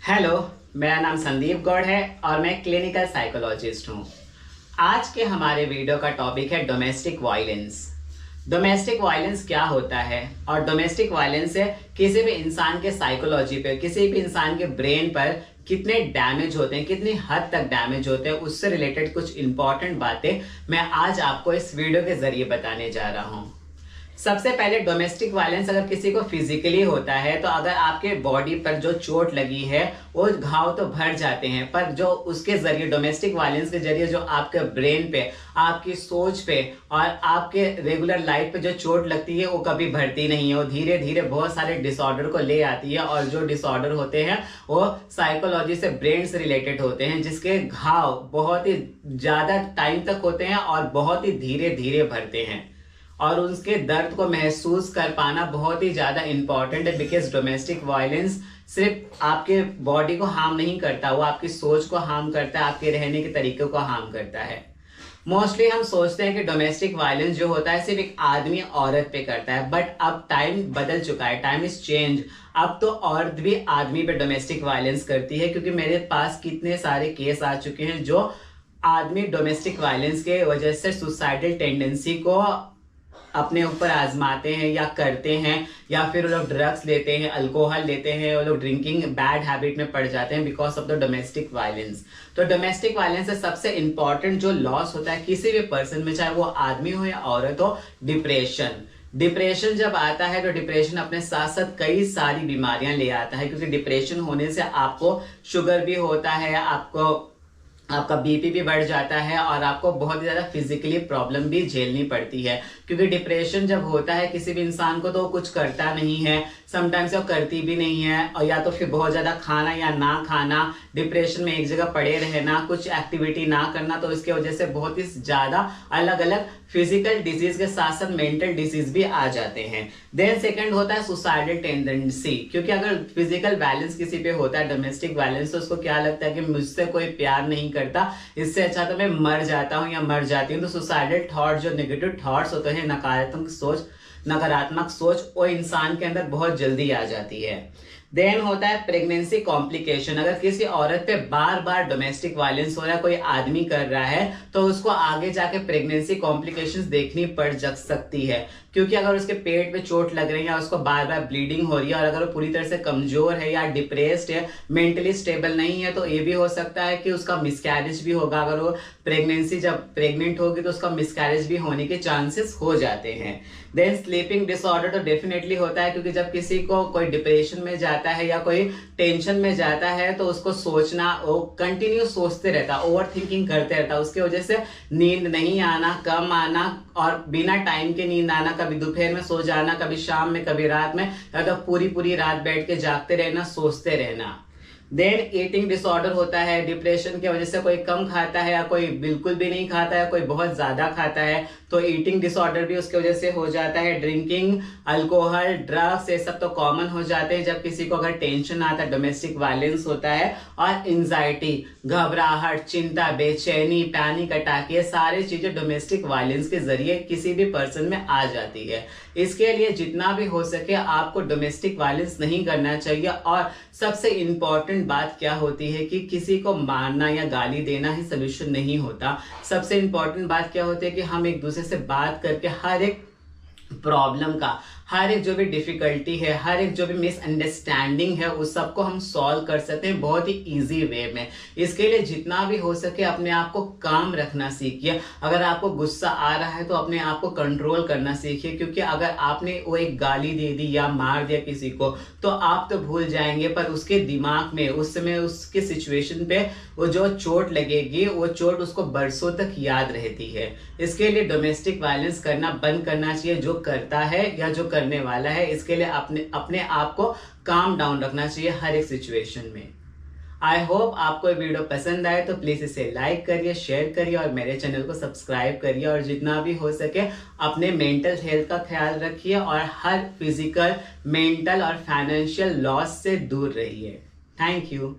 Hello, मेरा नाम संदीप गौड़ है और मैं क्लिनिकल साइकोलॉजिस्ट हूँ। आज के हमारे वीडियो का टॉपिक है डोमेस्टिक वायलेंस। डोमेस्टिक वायलेंस क्या होता है और डोमेस्टिक वायलेंस से किसी भी इंसान के साइकोलॉजी पे, किसी भी इंसान के ब्रेन पर कितने डैमेज होते हैं, कितनी हद तक डैमेज होते हैं, उससे रिलेटेड कुछ इंपॉर्टेंट बातें मैं आज आपको इस वीडियो के जरिए बताने जा रहा हूँ। सबसे पहले डोमेस्टिक वायलेंस अगर किसी को फिजिकली होता है तो अगर आपके बॉडी पर जो चोट लगी है वो घाव तो भर जाते हैं, पर जो उसके जरिए डोमेस्टिक वायलेंस के जरिए जो आपके ब्रेन पे, आपकी सोच पे और आपके रेगुलर लाइफ पे जो चोट लगती है वो कभी भरती नहीं है। वो धीरे धीरे बहुत सारे डिसऑर्डर को ले आती है और जो डिसऑर्डर होते हैं वो साइकोलॉजी से, ब्रेन से रिलेटेड होते हैं, जिसके घाव बहुत ही ज्यादा टाइम तक होते हैं और बहुत ही धीरे धीरे भरते हैं और उसके दर्द को महसूस कर पाना बहुत ही ज्यादा इंपॉर्टेंट है। बिकॉज डोमेस्टिक वायलेंस सिर्फ आपके बॉडी को हार्म नहीं करता, वो आपकी सोच को हार्म करता है, आपके रहने के तरीके को हार्म करता है। मोस्टली हम सोचते हैं कि डोमेस्टिक वायलेंस जो होता है सिर्फ एक आदमी औरत पे करता है, बट अब टाइम बदल चुका है, टाइम इज चेंज। अब तो औरत भी आदमी पे डोमेस्टिक वायलेंस करती है, क्योंकि मेरे पास कितने सारे केस आ चुके हैं जो आदमी डोमेस्टिक वायलेंस के वजह से सुसाइडल टेंडेंसी को अपने ऊपर आजमाते हैं या करते हैं, या फिर वो लोग ड्रग्स लेते हैं, अल्कोहल लेते हैं, वो लोग ड्रिंकिंग बैड हैबिट में पड़ जाते हैं because of the domestic violence. तो डोमेस्टिक वायलेंस से सबसे इंपॉर्टेंट जो लॉस होता है किसी भी पर्सन में, चाहे वो आदमी हो या औरत हो, डिप्रेशन। डिप्रेशन जब आता है तो डिप्रेशन अपने साथ साथ कई सारी बीमारियां ले आता है, क्योंकि डिप्रेशन होने से आपको शुगर भी होता है, आपका बीपी भी बढ़ जाता है और आपको बहुत ही ज्यादा फिजिकली प्रॉब्लम भी झेलनी पड़ती है। क्योंकि डिप्रेशन जब होता है किसी भी इंसान को तो वो कुछ करता नहीं है, समटाइम्स वो करती भी नहीं है, और या तो फिर बहुत ज्यादा खाना या ना खाना, डिप्रेशन में एक जगह पड़े रहना, कुछ एक्टिविटी ना करना, तो इसके वजह से बहुत ही ज्यादा अलग अलग फिजिकल डिजीज के साथ साथ मेंटल डिजीज भी आ जाते हैं। देन सेकंड होता है सुसाइडल टेंडेंसी, क्योंकि अगर फिजिकल बैलेंस किसी पे होता है डोमेस्टिक वायलेंस, तो उसको क्या लगता है कि मुझसे कोई प्यार नहीं करता, इससे अच्छा तो मैं मर जाता हूँ या मर जाती हूँ। तो सुसाइडल थॉट, जो नेगेटिव थॉट्स होते हैं, नकारात्मक सोच वो इंसान के अंदर बहुत जल्दी आ जाती है। देन होता है प्रेगनेंसी कॉम्प्लिकेशन। अगर किसी औरत पे बार बार डोमेस्टिक वायलेंस हो रहा है, कोई आदमी कर रहा है, तो उसको आगे जाके प्रेगनेंसी कॉम्प्लिकेशंस देखनी पड़ सकती है, क्योंकि अगर उसके पेट पे चोट लग रही है या उसको बार बार ब्लीडिंग हो रही है और अगर वो पूरी तरह से कमजोर है या डिप्रेस्ड है, मेंटली स्टेबल नहीं है, तो ये भी हो सकता है कि उसका मिसकैरेज भी होगा। अगर वो प्रेगनेंसी जब प्रेग्नेंट होगी तो उसका मिसकैरेज भी होने के चांसेस हो जाते हैं। देन स्लीपिंग डिसऑर्डर तो डेफिनेटली होता है, क्योंकि जब किसी को कोई डिप्रेशन में जाता है या कोई टेंशन में जाता है तो उसको सोचना, वो कंटिन्यू सोचते रहता, ओवर थिंकिंग करते रहता, उसके वजह से नींद नहीं आना, कम आना और बिना टाइम के नींद आना, कभी दोपहर में सो जाना, कभी शाम में, कभी रात में, या तो पूरी पूरी रात बैठ के जागते रहना, सोचते रहना। देन ईटिंग डिसऑर्डर होता है, डिप्रेशन की वजह से कोई कम खाता है या कोई बिल्कुल भी नहीं खाता है, कोई बहुत ज्यादा खाता है, तो ईटिंग डिसऑर्डर भी उसकी वजह से हो जाता है। ड्रिंकिंग, अल्कोहल, ड्रग्स, ये सब तो कॉमन हो जाते हैं जब किसी को अगर टेंशन आता है, डोमेस्टिक वायलेंस होता है। और एंजाइटी, घबराहट, चिंता, बेचैनी, पैनिक अटैक, ये सारी चीजें डोमेस्टिक वायलेंस के जरिए किसी भी पर्सन में आ जाती है। इसके लिए जितना भी हो सके आपको डोमेस्टिक वायलेंस नहीं करना चाहिए। और सबसे इंपॉर्टेंट बात क्या होती है कि किसी को मारना या गाली देना ही सोल्यूशन नहीं होता। सबसे इंपॉर्टेंट बात क्या होती है कि हम एक दूसरे से बात करके हर एक प्रॉब्लम का, हर एक जो भी डिफिकल्टी है, हर एक जो भी मिसअंडरस्टैंडिंग है, उस सबको हम सॉल्व कर सकते हैं बहुत ही इजी वे में। इसके लिए जितना भी हो सके अपने आप को काम रखना सीखिए। अगर आपको गुस्सा आ रहा है तो अपने आप को कंट्रोल करना सीखिए, क्योंकि अगर आपने वो एक गाली दे दी या मार दिया किसी को तो आप तो भूल जाएंगे, पर उसके दिमाग में उस समय उसके सिचुएशन पे वो जो चोट लगेगी, वो चोट उसको बरसों तक याद रहती है। इसके लिए डोमेस्टिक वायलेंस करना बंद करना चाहिए, जो करता है या जो करने वाला है। इसके लिए अपने आप को काम डाउन रखना चाहिए हर एक सिचुएशन में। आई होप आपको ये वीडियो पसंद आए तो प्लीज इसे लाइक करिए, शेयर करिए और मेरे चैनल को सब्सक्राइब करिए। और जितना भी हो सके अपने मेंटल हेल्थ का ख्याल रखिए और हर फिजिकल, मेंटल और फाइनेंशियल लॉस से दूर रहिए। Thank you.